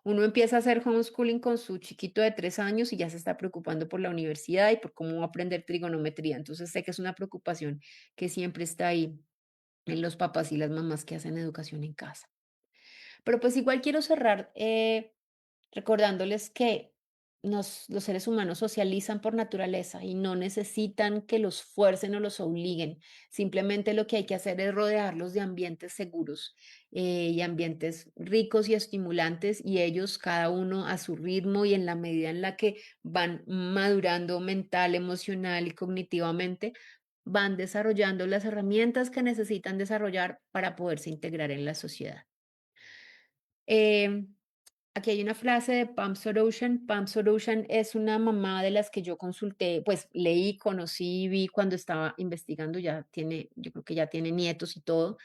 empieza a hacer homeschooling con su chiquito de 3 años y ya se está preocupando por la universidad y por cómo va a aprender trigonometría. Entonces sé que es una preocupación que siempre está ahí en los papás y las mamás que hacen educación en casa. Pero pues igual quiero cerrar recordándoles que los seres humanos socializan por naturaleza y no necesitan que los fuercen o los obliguen. Simplemente lo que hay que hacer es rodearlos de ambientes seguros y ambientes ricos y estimulantes y ellos, cada uno a su ritmo y en la medida en la que van madurando mental, emocional y cognitivamente, van desarrollando las herramientas que necesitan desarrollar para poderse integrar en la sociedad. Em, Aquí hay una frase de Pam Soroshan. Pam Soroshan es una mamá de las que yo consulté, pues leí, conocí, vi cuando estaba investigando, ya tiene, yo creo que ya tiene nietos y todo.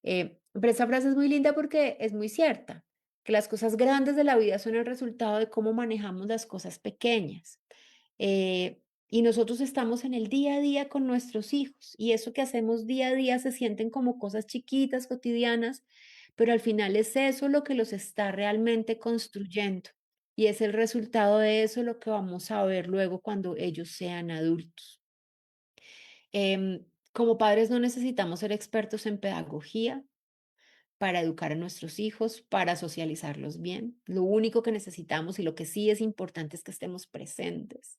Pero esa frase es muy linda porque es muy cierta, que las cosas grandes de la vida son el resultado de cómo manejamos las cosas pequeñas. Y nosotros estamos en el día a día con nuestros hijos y eso que hacemos día a día se sienten como cosas chiquitas, cotidianas, pero al final es eso lo que los está realmente construyendo y es el resultado de eso lo que vamos a ver luego cuando ellos sean adultos. Como padres no necesitamos ser expertos en pedagogía para educar a nuestros hijos, para socializarlos bien. Lo único que necesitamos y lo que sí es importante es que estemos presentes,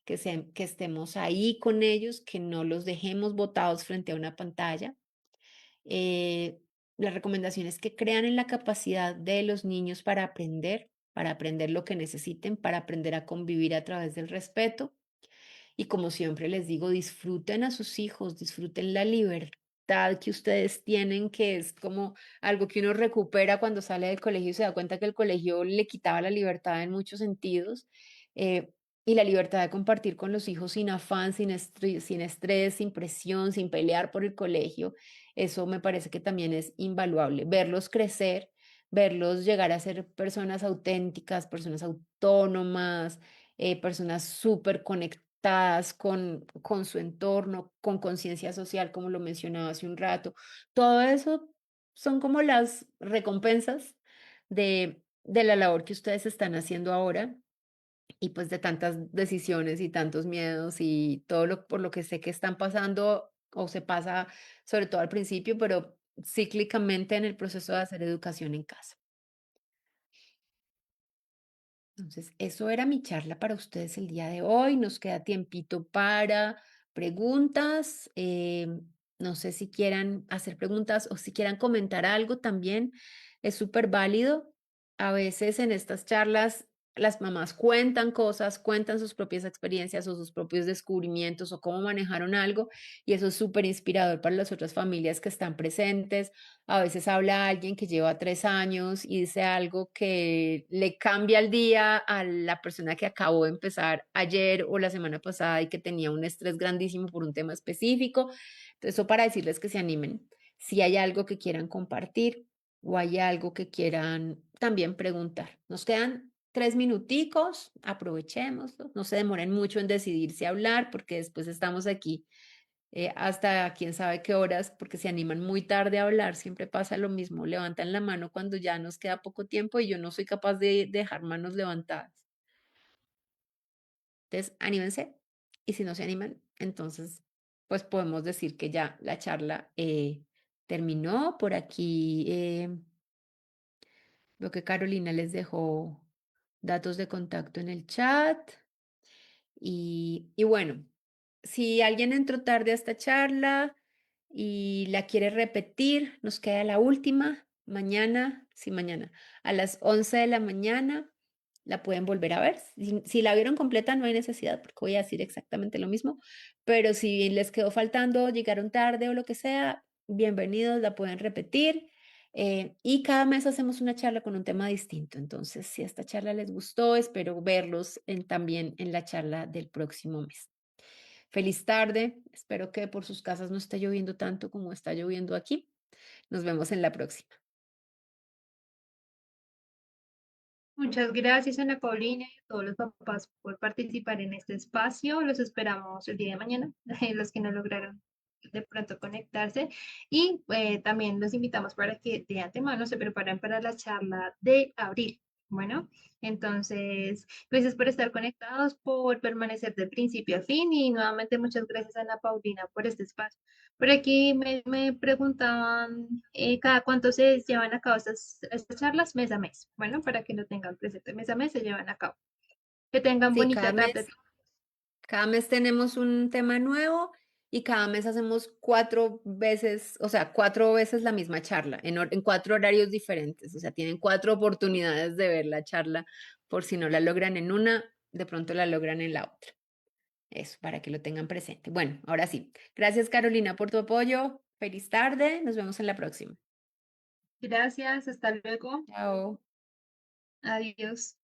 que estemos ahí con ellos, que no los dejemos botados frente a una pantalla. Eh, la recomendación es que crean en la capacidad de los niños para aprender lo que necesiten, para aprender a convivir a través del respeto. Y como siempre les digo, disfruten a sus hijos, disfruten la libertad que ustedes tienen, que es como algo que uno recupera cuando sale del colegio y se da cuenta que el colegio le quitaba la libertad en muchos sentidos. eh, y la libertad de compartir con los hijos sin afán, sin estrés, sin presión, sin pelear por el colegio. Eso me parece que también es invaluable. Verlos crecer, verlos llegar a ser personas auténticas, personas autónomas, personas súper conectadas con su entorno, con conciencia social, como lo mencionaba hace un rato. Todo eso son como las recompensas de la labor que ustedes están haciendo ahora y pues de tantas decisiones y tantos miedos y todo lo por lo que sé que están pasando o se pasa, sobre todo al principio, pero cíclicamente en el proceso de hacer educación en casa. Entonces, eso era mi charla para ustedes el día de hoy. Nos queda tiempito para preguntas. No sé si quieran hacer preguntas o si quieran comentar algo también. Es súper válido. A veces en estas charlas las mamás cuentan cosas, cuentan sus propias experiencias o sus propios descubrimientos o cómo manejaron algo y eso es súper inspirador para las otras familias que están presentes. A veces habla alguien que lleva 3 años y dice algo que le cambia el día a la persona que acabó de empezar ayer o la semana pasada y que tenía un estrés grandísimo por un tema específico. Entonces, eso para decirles que se animen. Si hay algo que quieran compartir o hay algo que quieran también preguntar. Nos quedan 3 minuticos, aprovechémoslo. No se demoren mucho en decidir si hablar porque después estamos aquí hasta quién sabe qué horas, porque se animan muy tarde a hablar, siempre pasa lo mismo, levantan la mano cuando ya nos queda poco tiempo y yo no soy capaz de dejar manos levantadas. Entonces, anímense y si no se animan, entonces, pues podemos decir que ya la charla terminó. Por aquí veo que Carolina les dejó datos de contacto en el chat y bueno. Si alguien entró tarde a esta charla y la quiere repetir, nos queda la última. Mañana, sí, mañana, a las 11 de la mañana, la pueden volver a ver. Si la vieron completa, no hay necesidad, porque voy a decir exactamente lo mismo. Pero si les quedó faltando, llegaron tarde o lo que sea, bienvenidos, la pueden repetir. Y cada mes hacemos una charla con un tema distinto. Entonces, si esta charla les gustó, espero verlos también en la charla del próximo mes. Feliz tarde. Espero que por sus casas no esté lloviendo tanto como está lloviendo aquí. Nos vemos en la próxima. Muchas gracias, Ana Paulina, y a todos los papás por participar en este espacio. Los esperamos el día de mañana, los que no lograron de pronto conectarse. Y también los invitamos para que de antemano se preparen para la charla de abril. Bueno, entonces, gracias por estar conectados, por permanecer de principio a fin y nuevamente muchas gracias, Ana Paulina, por este espacio. Por aquí me preguntaban cada cuánto se llevan a cabo estas charlas, mes a mes. Bueno, para que lo tengan presente, mes a mes se llevan a cabo. Que tengan Sí, bonita tarde. cada mes tenemos un tema nuevo y cada mes hacemos 4 veces, o sea, 4 veces la misma charla en 4 horarios diferentes. O sea, tienen 4 oportunidades de ver la charla por si no la logran en una, de pronto la logran en la otra. Eso, para que lo tengan presente. Bueno, ahora sí. Gracias, Carolina, por tu apoyo. Feliz tarde. Nos vemos en la próxima. Gracias, hasta luego. Chao. Adiós.